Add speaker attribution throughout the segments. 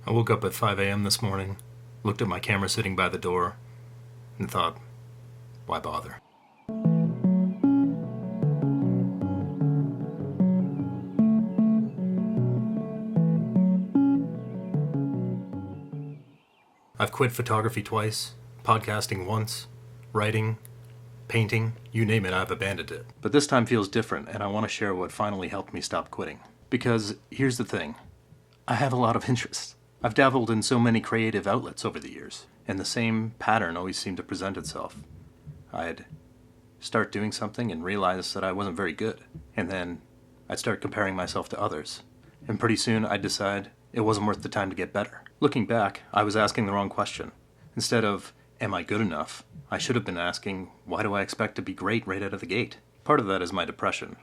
Speaker 1: I woke up at 5 a.m. this morning, looked at my camera sitting by the door, and thought, why bother? I've quit photography twice, podcasting once, writing, painting, you name it, I've abandoned it. But this time feels different, and I want to share what finally helped me stop quitting. Because here's the thing, I have a lot of interests. I've dabbled in so many creative outlets over the years, and the same pattern always seemed to present itself. I'd start doing something and realize that I wasn't very good, and then I'd start comparing myself to others. And pretty soon I'd decide it wasn't worth the time to get better. Looking back, I was asking the wrong question. Instead of, am I good enough? I should have been asking, why do I expect to be great right out of the gate? Part of that is my depression.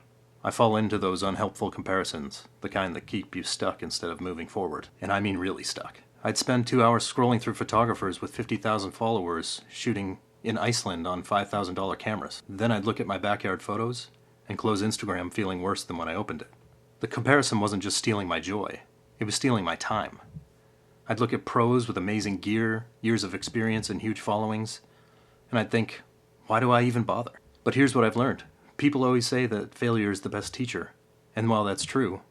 Speaker 1: I fall into those unhelpful comparisons, the kind that keep you stuck instead of moving forward. And I mean really stuck. I'd spend 2 hours scrolling through photographers with 50,000 followers shooting in Iceland on $5,000 cameras. Then I'd look at my backyard photos and close Instagram feeling worse than when I opened it. The comparison wasn't just stealing my joy, it was stealing my time. I'd look at pros with amazing gear, years of experience and huge followings, and I'd think, why do I even bother? But here's what I've learned. People always say that failure is the best teacher, and while that's true,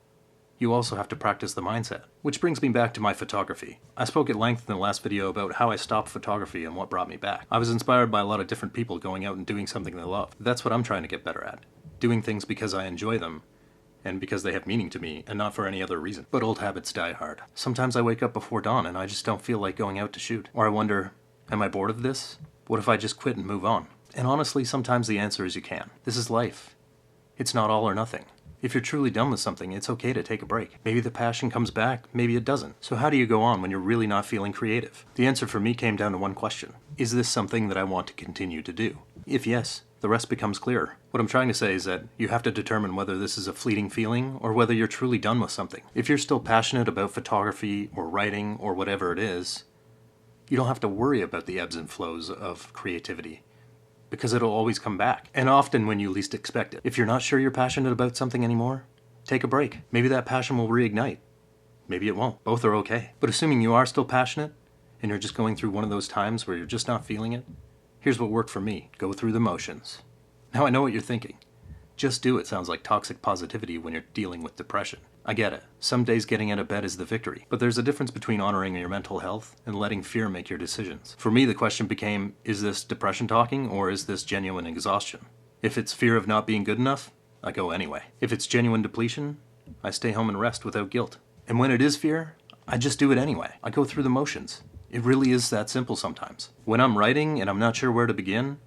Speaker 1: you also have to practice the mindset. Which brings me back to my photography. I spoke at length in the last video about how I stopped photography and what brought me back. I was inspired by a lot of different people going out and doing something they love. That's what I'm trying to get better at. Doing things because I enjoy them, and because they have meaning to me, and not for any other reason. But old habits die hard. Sometimes I wake up before dawn and I just don't feel like going out to shoot. Or I wonder, am I bored of this? What if I just quit and move on? And honestly, sometimes the answer is you can. This is life. It's not all or nothing. If you're truly done with something, it's okay to take a break. Maybe the passion comes back, maybe it doesn't. So how do you go on when you're really not feeling creative? The answer for me came down to one question. Is this something that I want to continue to do? If yes, the rest becomes clearer. What I'm trying to say is that you have to determine whether this is a fleeting feeling or whether you're truly done with something. If you're still passionate about photography or writing or whatever it is, you don't have to worry about the ebbs and flows of creativity, because it'll always come back, and often when you least expect it. If you're not sure you're passionate about something anymore, take a break. Maybe that passion will reignite. Maybe it won't. Both are okay. But assuming you are still passionate, and you're just going through one of those times where you're just not feeling it, here's what worked for me. Go through the motions. Now I know what you're thinking. Just do it sounds like toxic positivity when you're dealing with depression. I get it. Some days getting out of bed is the victory. But there's a difference between honoring your mental health and letting fear make your decisions. For me, the question became, is this depression talking or is this genuine exhaustion? If it's fear of not being good enough, I go anyway. If it's genuine depletion, I stay home and rest without guilt. And when it is fear, I just do it anyway. I go through the motions. It really is that simple sometimes. When I'm writing and I'm not sure where to begin,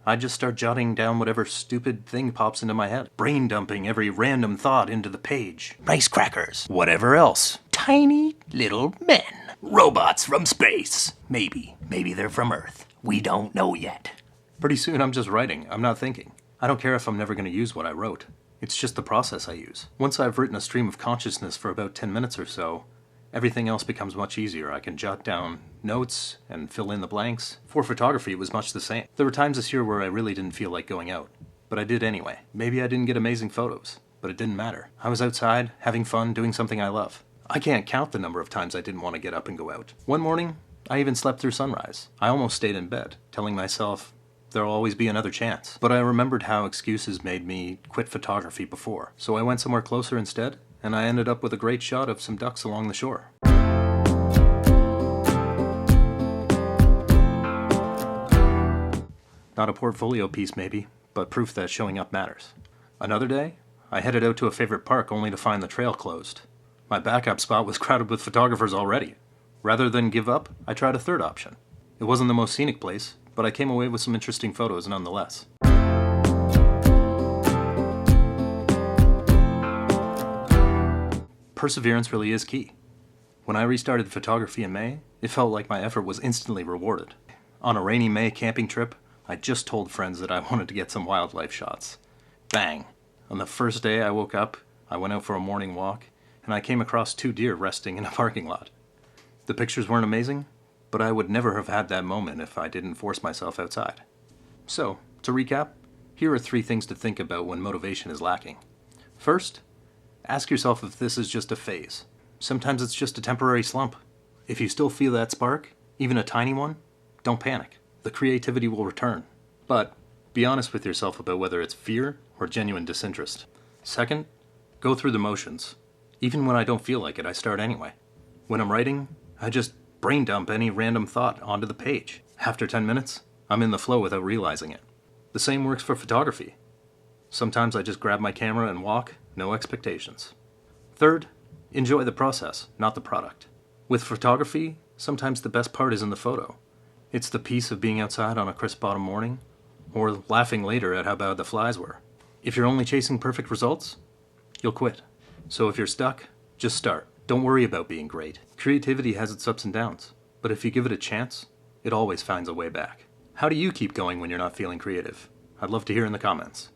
Speaker 1: I just start jotting down whatever stupid thing pops into my head. Brain dumping every random thought into the page. Rice crackers. Whatever else. Tiny little men. Robots from space. Maybe they're from Earth. We don't know yet. Pretty soon I'm just writing. I'm not thinking. I don't care if I'm never going to use what I wrote. It's just the process I use. Once I've written a stream of consciousness for about 10 minutes or so, everything else becomes much easier. I can jot down notes and fill in the blanks. For photography, it was much the same. There were times this year where I really didn't feel like going out, but I did anyway. Maybe I didn't get amazing photos, but it didn't matter. I was outside, having fun, doing something I love. I can't count the number of times I didn't want to get up and go out. One morning, I even slept through sunrise. I almost stayed in bed, telling myself, there'll always be another chance. But I remembered how excuses made me quit photography before. So I went somewhere closer instead, and I ended up with a great shot of some ducks along the shore. Not a portfolio piece maybe, but proof that showing up matters. Another day, I headed out to a favorite park only to find the trail closed. My backup spot was crowded with photographers already. Rather than give up, I tried a third option. It wasn't the most scenic place, but I came away with some interesting photos nonetheless. Perseverance really is key. When I restarted photography in May, it felt like my effort was instantly rewarded. On a rainy May camping trip, I just told friends that I wanted to get some wildlife shots. Bang! On the first day I woke up, I went out for a morning walk, and I came across 2 deer resting in a parking lot. The pictures weren't amazing, but I would never have had that moment if I didn't force myself outside. So, to recap, here are 3 things to think about when motivation is lacking. First, ask yourself if this is just a phase. Sometimes it's just a temporary slump. If you still feel that spark, even a tiny one, don't panic. The creativity will return. But be honest with yourself about whether it's fear or genuine disinterest. Second, go through the motions. Even when I don't feel like it, I start anyway. When I'm writing, I just brain dump any random thought onto the page. After 10 minutes, I'm in the flow without realizing it. The same works for photography. Sometimes I just grab my camera and walk, no expectations. Third, enjoy the process, not the product. With photography, sometimes the best part is in the photo. It's the peace of being outside on a crisp autumn morning, or laughing later at how bad the flies were. If you're only chasing perfect results, you'll quit. So if you're stuck, just start. Don't worry about being great. Creativity has its ups and downs, but if you give it a chance, it always finds a way back. How do you keep going when you're not feeling creative? I'd love to hear in the comments.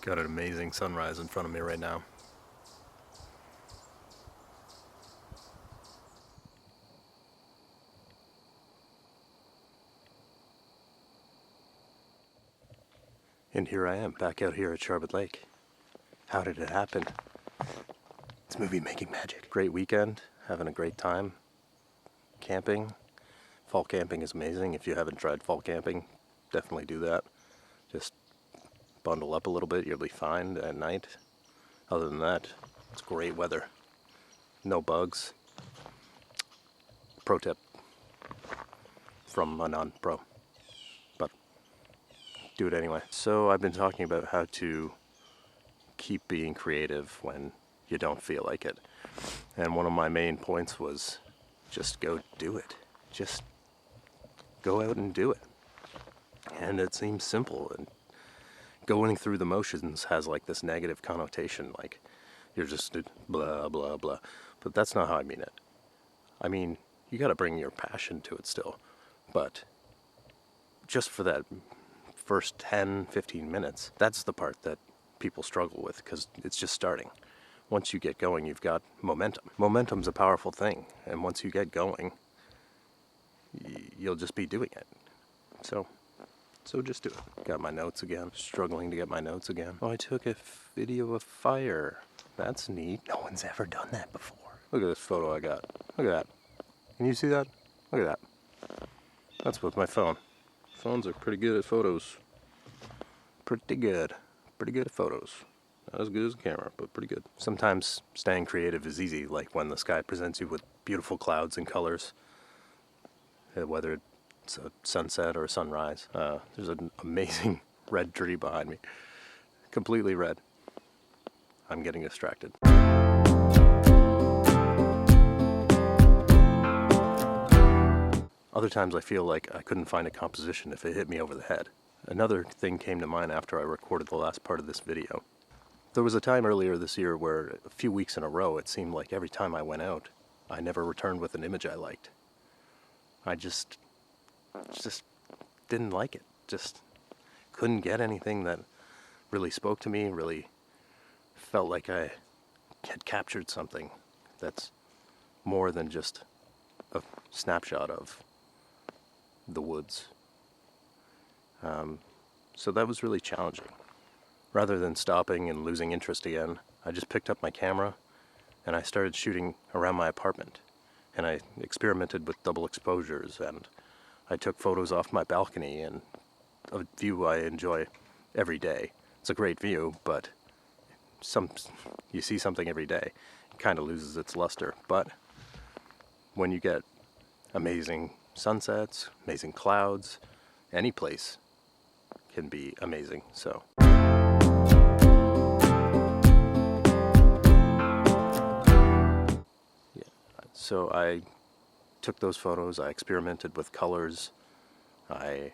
Speaker 1: Got an amazing sunrise in front of me right now. And here I am, back out here at Charlotte Lake. How did it happen? It's movie making magic. Great weekend, having a great time. Camping. Fall camping is amazing. If you haven't tried fall camping, definitely do that. Just bundle up a little bit, you'll be fine at night. Other than that, it's great weather. No bugs. Pro tip from a non-pro. But do it anyway. So I've been talking about how to keep being creative when you don't feel like it. And one of my main points was just go do it. Just go out and do it. And it seems simple, and going through the motions has like this negative connotation, like you're just blah blah blah, but that's not how I mean it. I mean, you got to bring your passion to it still, but just for that first 10-15 minutes, that's the part that people struggle with, because it's just starting. Once you get going, you've got momentum. Momentum's a powerful thing, and once you get going, you'll just be doing it. So just do it. Got my notes again. Struggling to get my notes again. Oh, I took a video of fire. That's neat. No one's ever done that before. Look at this photo I got. Look at that. Can you see that? Look at that. That's with my phone. Phones are pretty good at photos. Pretty good. Pretty good at photos. Not as good as a camera, but pretty good. Sometimes staying creative is easy, like when the sky presents you with beautiful clouds and colors. Whether it's a sunset or a sunrise. There's an amazing red tree behind me. Completely red. I'm getting distracted. Other times I feel like I couldn't find a composition if it hit me over the head. Another thing came to mind after I recorded the last part of this video. There was a time earlier this year where a few weeks in a row it seemed like every time I went out, I never returned with an image I liked. I just didn't like it. Just couldn't get anything that really spoke to me, really felt like I had captured something that's more than just a snapshot of the woods. So that was really challenging. Rather than stopping and losing interest again, I just picked up my camera and I started shooting around my apartment. And I experimented with double exposures, and I took photos off my balcony, and a view I enjoy every day. It's a great view, but you see something every day, it kind of loses its luster. But when you get amazing sunsets, amazing clouds, any place can be amazing. So I took those photos, I experimented with colors, I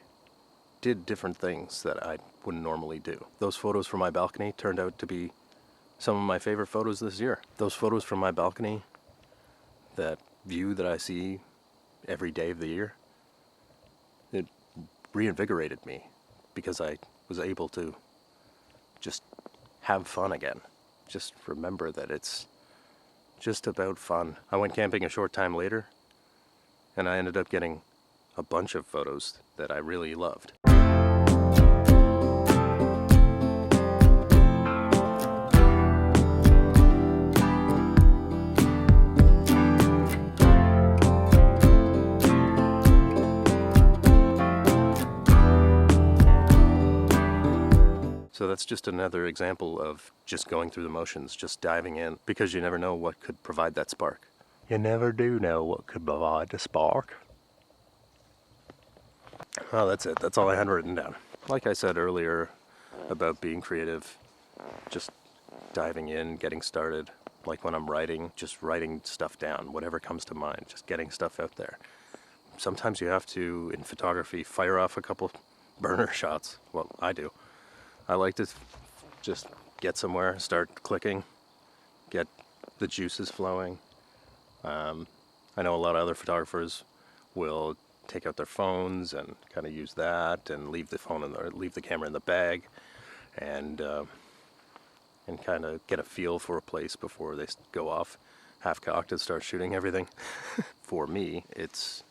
Speaker 1: did different things that I wouldn't normally do. Those photos from my balcony turned out to be some of my favorite photos this year. Those photos from my balcony, that view that I see every day of the year, it reinvigorated me because I was able to just have fun again. Just remember that it's just about fun. I went camping a short time later, and I ended up getting a bunch of photos that I really loved. So that's just another example of just going through the motions, just diving in, because you never know what could provide that spark. You never do know what could provide the spark. Oh, that's it. That's all I had written down. Like I said earlier about being creative, just diving in, getting started. Like when I'm writing, just writing stuff down, whatever comes to mind, just getting stuff out there. Sometimes you have to, in photography, fire off a couple burner shots. Well, I do. I like to just get somewhere, start clicking, get the juices flowing. I know a lot of other photographers will take out their phones and kind of use that and leave the camera in the bag and kind of get a feel for a place before they go off half-cocked and start shooting everything. For me, it's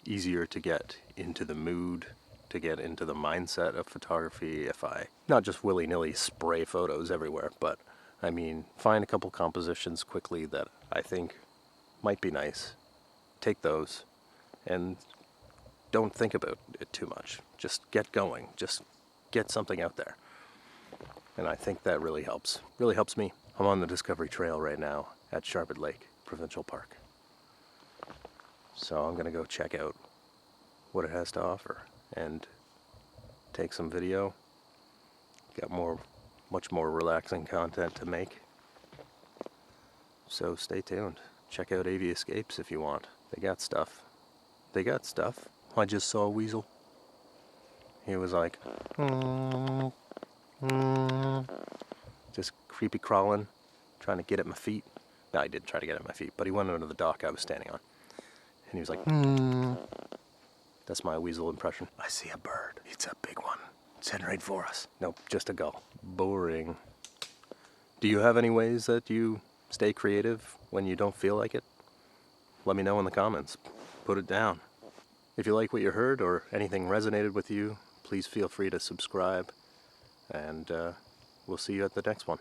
Speaker 1: easier to get into the mood, to get into the mindset of photography if I not just willy-nilly spray photos everywhere, but I mean find a couple compositions quickly that I think might be nice, take those, and don't think about it too much. Just get going, just get something out there. And I think that really helps me. I'm on the Discovery Trail right now at Sharpet Lake Provincial Park. So I'm gonna go check out what it has to offer and take some video. Got much more relaxing content to make. So stay tuned. Check out AV Escapes if you want. They got stuff. I just saw a weasel. He was like, just creepy crawling, trying to get at my feet. No, he didn't try to get at my feet, but he went under the dock I was standing on. And he was like, That's my weasel impression. I see a bird. It's a big one. It's heading right for us. Nope, just a gull. Boring. Do you have any ways that you stay creative when you don't feel like it? Let me know in the comments. Put it down. If you like what you heard or anything resonated with you, please feel free to subscribe. And we'll see you at the next one.